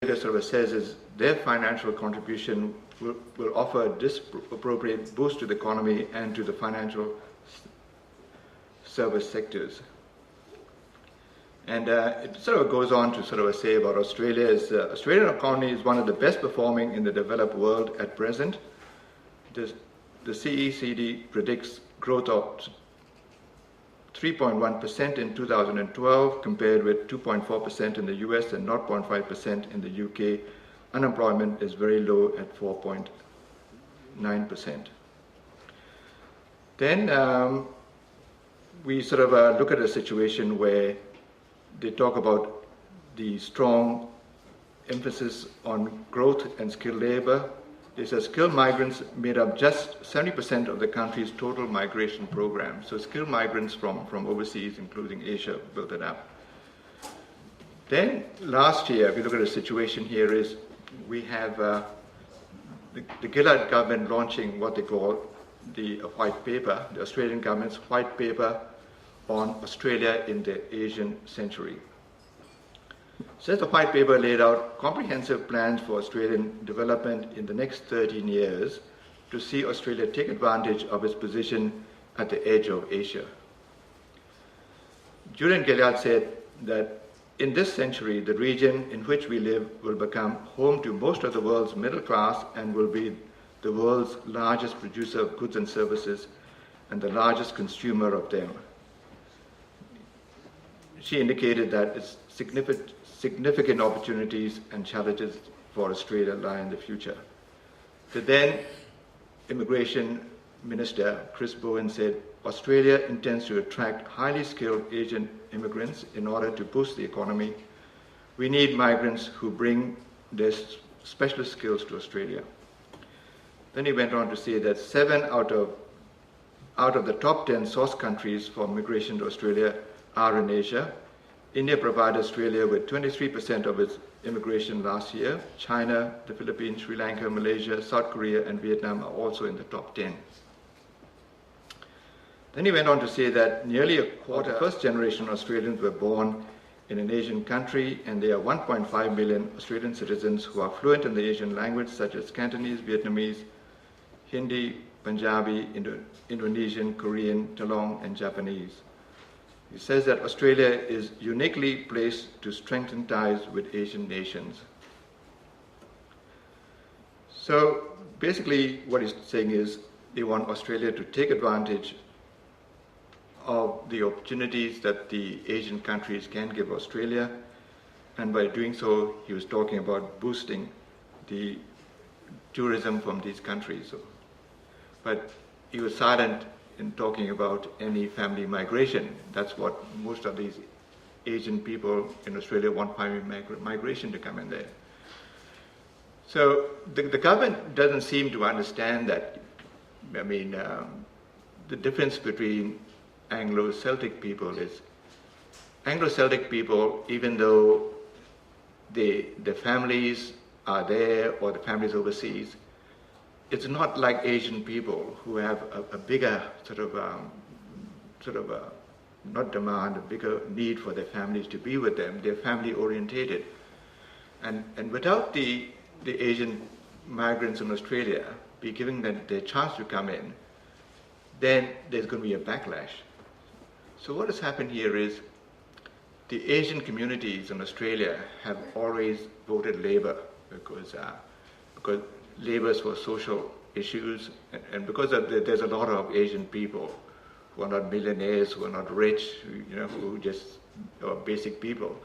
sort of says is their financial contribution will offer a disappropriate boost to the economy and to the financial service sectors. And it sort of goes on to sort of say about Australia is Australian economy is one of the best performing in the developed world at present. The CECD predicts growth of 3.1% in 2012 compared with 2.4% in the US and 0.5% in the UK. Unemployment is very low at 4.9%. Then we sort of look at a situation where they talk about the strong emphasis on growth and skilled labor. They say skilled migrants made up just 70% of the country's total migration program. So skilled migrants from overseas, including Asia, built it up. Then last year, if you look at the situation here, is we have the Gillard government launching what they call the white paper, the Australian government's white paper on Australia in the Asian century. Says the white paper laid out comprehensive plans for Australian development in the next 13 years to see Australia take advantage of its position at the edge of Asia. Julian Gillard said that in this century, the region in which we live will become home to most of the world's middle class and will be the world's largest producer of goods and services and the largest consumer of them. She indicated that it's significant opportunities and challenges for Australia lie in the future. The then Immigration Minister, Chris Bowen, said, Australia intends to attract highly skilled Asian immigrants in order to boost the economy. We need migrants who bring their specialist skills to Australia. Then he went on to say that 7 out of the top 10 source countries for migration to Australia are in Asia. India provided Australia with 23% of its immigration last year. China, the Philippines, Sri Lanka, Malaysia, South Korea, and Vietnam are also in the top 10. Then he went on to say that nearly a quarter of first-generation Australians were born in an Asian country, and there are 1.5 million Australian citizens who are fluent in the Asian language, such as Cantonese, Vietnamese, Hindi, Punjabi, Indonesian, Korean, Talong, and Japanese. He says that Australia is uniquely placed to strengthen ties with Asian nations. So basically what he's saying is they want Australia to take advantage of the opportunities that the Asian countries can give Australia, and by doing so he was talking about boosting the tourism from these countries. But he was silent in talking about any family migration. That's what most of these Asian people in Australia want, family migration to come in there. So the government doesn't seem to understand that. I mean, the difference between Anglo-Celtic people is Anglo-Celtic people, even though the families are there or the families overseas, it's not like Asian people who have a bigger not demand, a bigger need for their families to be with them. They're family orientated. And without the Asian migrants in Australia be giving them their chance to come in, then there's going to be a backlash. So what has happened here is the Asian communities in Australia have always voted Labor because Labor is for social issues, and because there's a lot of Asian people who are not millionaires, who are not rich, who just are basic people.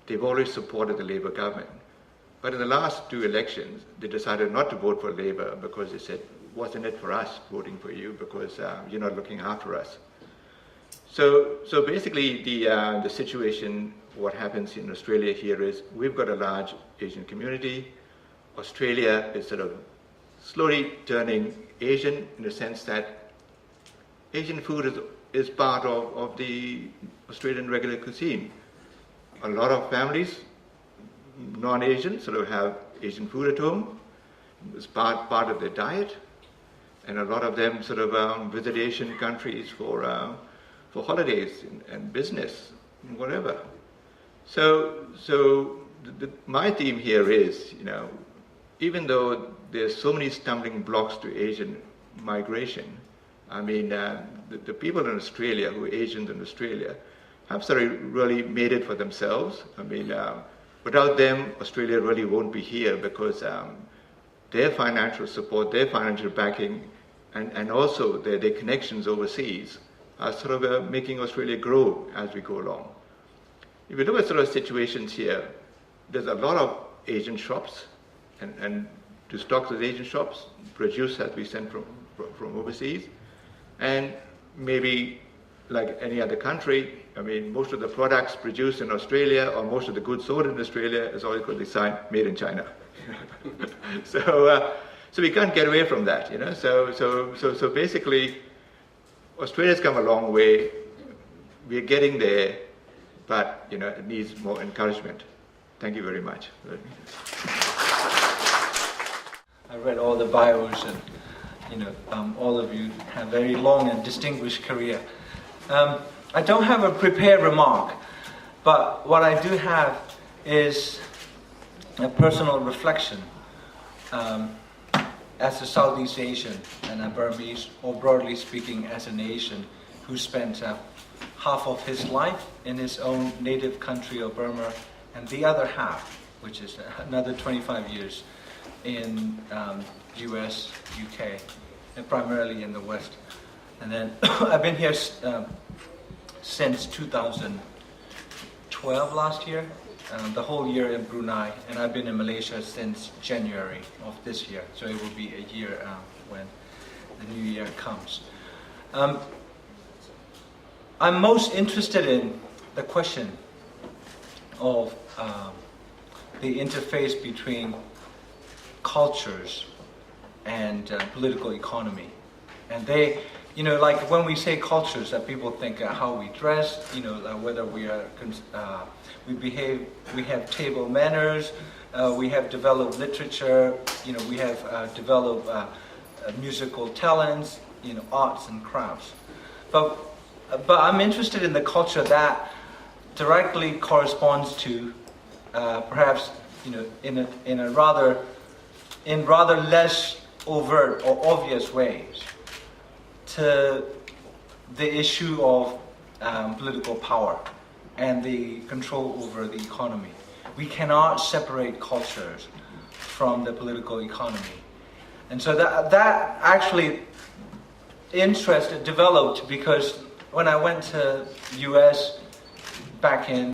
They've always supported the Labor government. But in the last 2 elections, they decided not to vote for Labor because they said, wasn't it for us voting for you because you're not looking after us. So basically the situation, what happens in Australia here is we've got a large Asian community. Australia is sort of slowly turning Asian in the sense that Asian food is part of the Australian regular cuisine. A lot of families, non-Asian, sort of have Asian food at home. It's part of their diet. And a lot of them sort of visit Asian countries for holidays and business, and whatever. So my theme here is, even though there's so many stumbling blocks to Asian migration, I mean, the people in Australia, who are Asians in Australia, have sort of really made it for themselves. I mean, without them, Australia really won't be here, because their financial support, their financial backing, and also their connections overseas are sort of making Australia grow as we go along. If you look at sort of situations here, there's a lot of Asian shops, and to stock those Asian shops, produce has to be sent from overseas. And maybe like any other country, I mean, most of the products produced in Australia, or most of the goods sold in Australia, is always got the sign made in China. So we can't get away from that, So basically, Australia's come a long way. We're getting there, but it needs more encouragement. Thank you very much. I read all the bios, and all of you have very long and distinguished career. I don't have a prepared remark, but what I do have is a personal reflection. As a Southeast Asian and a Burmese, or broadly speaking as an Asian, who spent half of his life in his own native country of Burma, and the other half, which is another 25 years, in US, UK, and primarily in the West. And then I've been here since 2012, last year, the whole year in Brunei, and I've been in Malaysia since January of this year, so it will be a year when the new year comes. I'm most interested in the question of the interface between cultures and political economy. And they, like when we say cultures, that people think how we dress, whether we are, we behave, we have table manners, we have developed literature, we have developed musical talents, arts and crafts. But I'm interested in the culture that directly corresponds to, perhaps, in rather less overt or obvious ways, to the issue of political power and the control over the economy. We cannot separate cultures from the political economy. And so that actually interest developed because when I went to US back in